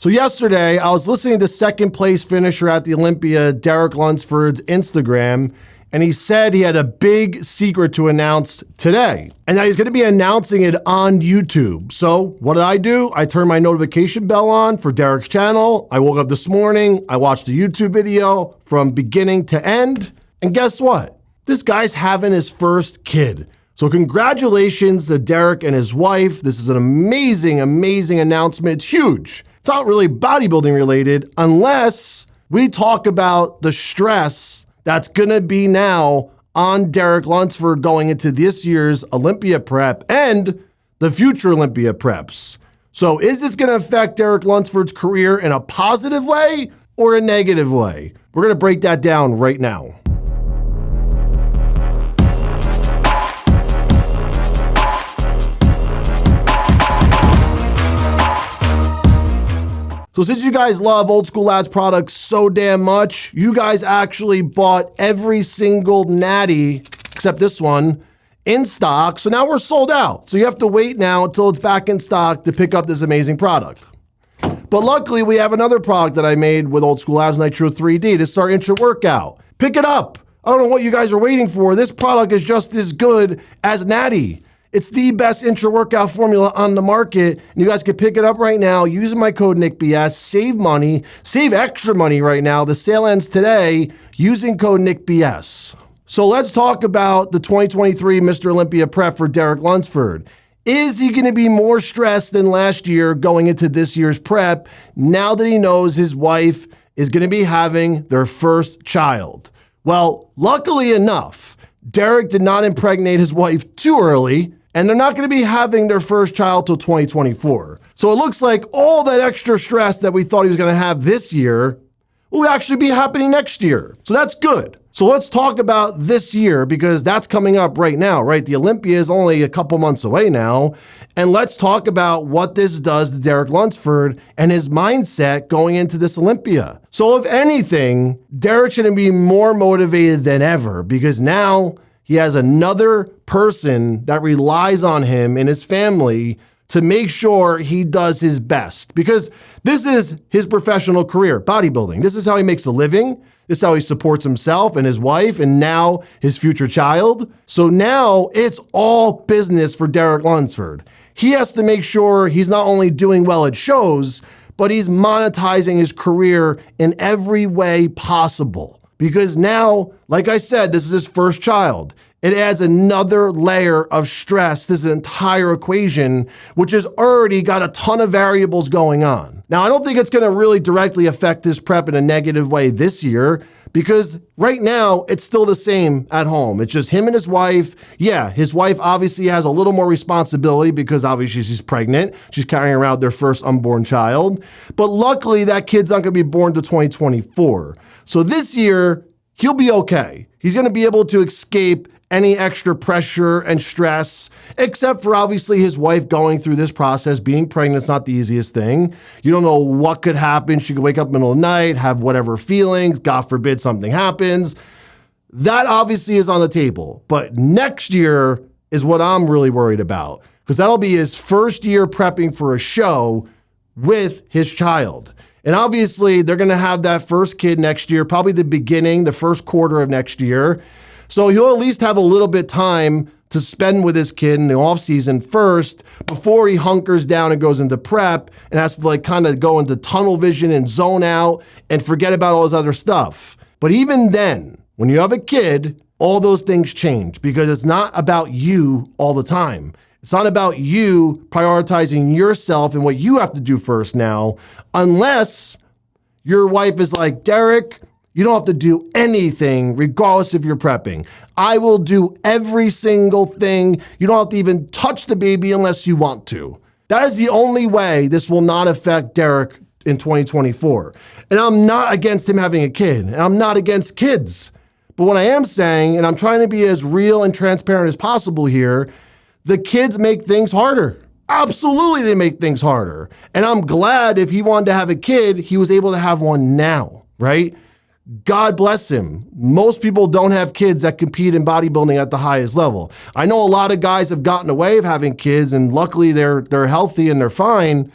So yesterday, I was listening to second place finisher at the Olympia, Derek Lunsford's Instagram, and he said he had a big secret to announce today, and that he's gonna be announcing it on YouTube. So what did I do? I turned my notification bell on for Derek's channel. I woke up this morning, I watched a YouTube video from beginning to end, and guess what? This guy's having his first kid. So congratulations to Derek and his wife. This is an amazing, amazing announcement. It's huge. It's not really bodybuilding related unless we talk about the stress that's gonna be now on Derek Lunsford going into this year's Olympia prep and the future Olympia preps. So is this gonna affect Derek Lunsford's career in a positive way or a negative way? We're gonna break that down right now. So since you guys love Old School Lads products so damn much, you guys actually bought every single natty, except this one, in stock. So now we're sold out. So you have to wait now until it's back in stock to pick up this amazing product. But luckily we have another product that I made with Old School Labs Nitro 3D. This is our intra-workout. Pick it up. I don't know what you guys are waiting for. This product is just as good as natty. It's the best intra-workout formula on the market, and you guys can pick it up right now using my code NICBS, save money, save extra money right now. The sale ends today using code NICBS. So let's talk about the 2023 Mr. Olympia prep for Derek Lunsford. Is he gonna be more stressed than last year going into this year's prep now that he knows his wife is gonna be having their first child? Well, luckily enough, Derek did not impregnate his wife too early, and they're not gonna be having their first child till 2024. So it looks like all that extra stress that we thought he was gonna have this year will actually be happening next year. So that's good. So let's talk about this year because that's coming up right now, right? The Olympia is only a couple months away now. And let's talk about what this does to Derek Lunsford and his mindset going into this Olympia. So if anything, Derek should be more motivated than ever because now he has another person that relies on him and his family to make sure he does his best because this is his professional career, bodybuilding. This is how he makes a living. This is how he supports himself and his wife and now his future child. So now it's all business for Derek Lunsford. He has to make sure he's not only doing well at shows, but he's monetizing his career in every way possible. Because now, like I said, this is his first child. It adds another layer of stress to this entire equation, which has already got a ton of variables going on. Now, I don't think it's gonna really directly affect this prep in a negative way this year, because right now, it's still the same at home. It's just him and his wife. Yeah, his wife obviously has a little more responsibility because obviously she's pregnant. She's carrying around their first unborn child. But luckily, that kid's not gonna be born to 2024. So this year, he'll be okay. He's gonna be able to escape any extra pressure and stress, except for obviously his wife going through this process. Being pregnant is not the easiest thing. You don't know what could happen. She could wake up in the middle of the night, have whatever feelings, God forbid something happens. That obviously is on the table. But next year is what I'm really worried about, because that'll be his first year prepping for a show with his child. And obviously they're gonna have that first kid next year, probably the first quarter of next year. So he'll at least have a little bit time to spend with his kid in the off season first before he hunkers down and goes into prep and has to like kind of go into tunnel vision and zone out and forget about all his other stuff. But even then, when you have a kid, all those things change because it's not about you all the time. It's not about you prioritizing yourself and what you have to do first now, unless your wife is like, Derek, you don't have to do anything regardless if you're prepping. I will do every single thing. You don't have to even touch the baby unless you want to. That is the only way this will not affect Derek in 2024. And I'm not against him having a kid, and I'm not against kids. But what I am saying, and I'm trying to be as real and transparent as possible here, the kids make things harder. Absolutely, they make things harder. And I'm glad if he wanted to have a kid, he was able to have one now, right? God bless him. Most people don't have kids that compete in bodybuilding at the highest level. I know a lot of guys have gotten away of having kids and luckily they're healthy and they're fine,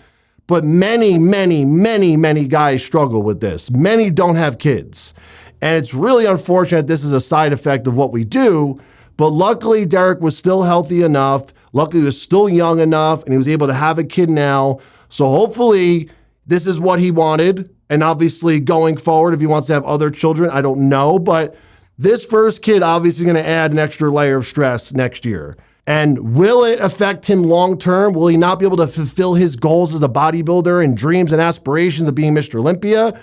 But many, many, many, many guys struggle with this. Many don't have kids. And it's really unfortunate this is a side effect of what we do. But luckily, Derek was still healthy enough. Luckily, he was still young enough, and he was able to have a kid now. So hopefully, this is what he wanted. And obviously, going forward, if he wants to have other children, I don't know. But this first kid obviously going to add an extra layer of stress next year. And will it affect him long term? Will he not be able to fulfill his goals as a bodybuilder and dreams and aspirations of being Mr. Olympia?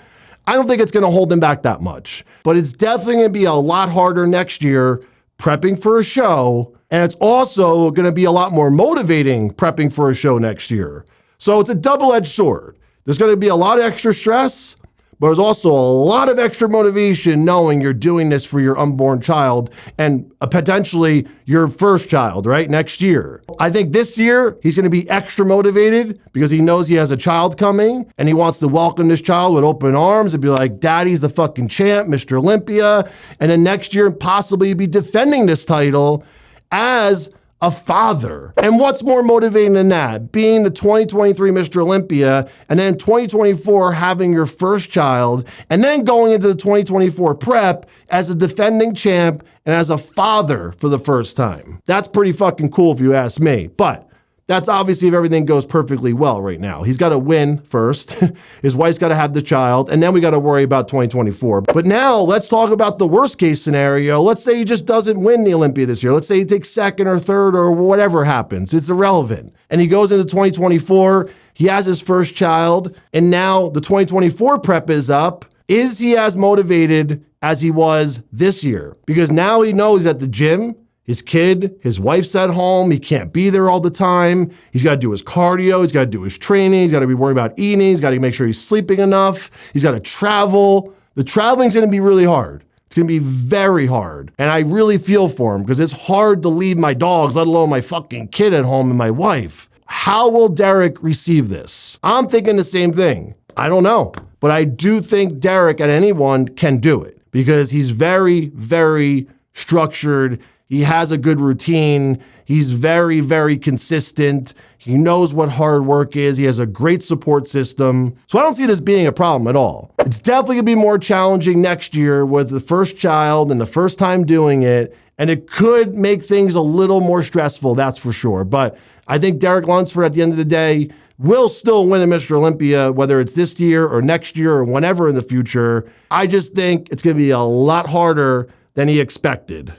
I don't think it's going to hold him back that much. But it's definitely going to be a lot harder next year prepping for a show. And it's also going to be a lot more motivating prepping for a show next year. So it's a double-edged sword. There's going to be a lot of extra stress, but there's also a lot of extra motivation knowing you're doing this for your unborn child and potentially your first child, right? Next year. I think this year he's going to be extra motivated because he knows he has a child coming and he wants to welcome this child with open arms and be like, Daddy's the fucking champ, Mr. Olympia. And then next year possibly be defending this title as a father. And what's more motivating than that? Being the 2023 Mr. Olympia and then 2024 having your first child and then going into the 2024 prep as a defending champ and as a father for the first time. That's pretty fucking cool if you ask me. But that's obviously if everything goes perfectly well right now. He's got to win first. His wife's got to have the child, and then we got to worry about 2024. But now let's talk about the worst case scenario. Let's say he just doesn't win the Olympia this year. Let's say he takes second or third or whatever happens. It's irrelevant. And he goes into 2024, he has his first child, and now the 2024 prep is up. Is he as motivated as he was this year? Because now he knows at the gym, his kid, his wife's at home. He can't be there all the time. He's got to do his cardio. He's got to do his training. He's got to be worried about eating. He's got to make sure he's sleeping enough. He's got to travel. The traveling's going to be really hard. It's going to be very hard. And I really feel for him because it's hard to leave my dogs, let alone my fucking kid at home and my wife. How will Derek receive this? I'm thinking the same thing. I don't know. But I do think Derek at anyone can do it because he's very, very structured. He has a good routine. He's very, very consistent. He knows what hard work is. He has a great support system. So I don't see this being a problem at all. It's definitely gonna be more challenging next year with the first child and the first time doing it. And it could make things a little more stressful, that's for sure. But I think Derek Lunsford at the end of the day will still win a Mr. Olympia, whether it's this year or next year or whenever in the future. I just think it's gonna be a lot harder than he expected.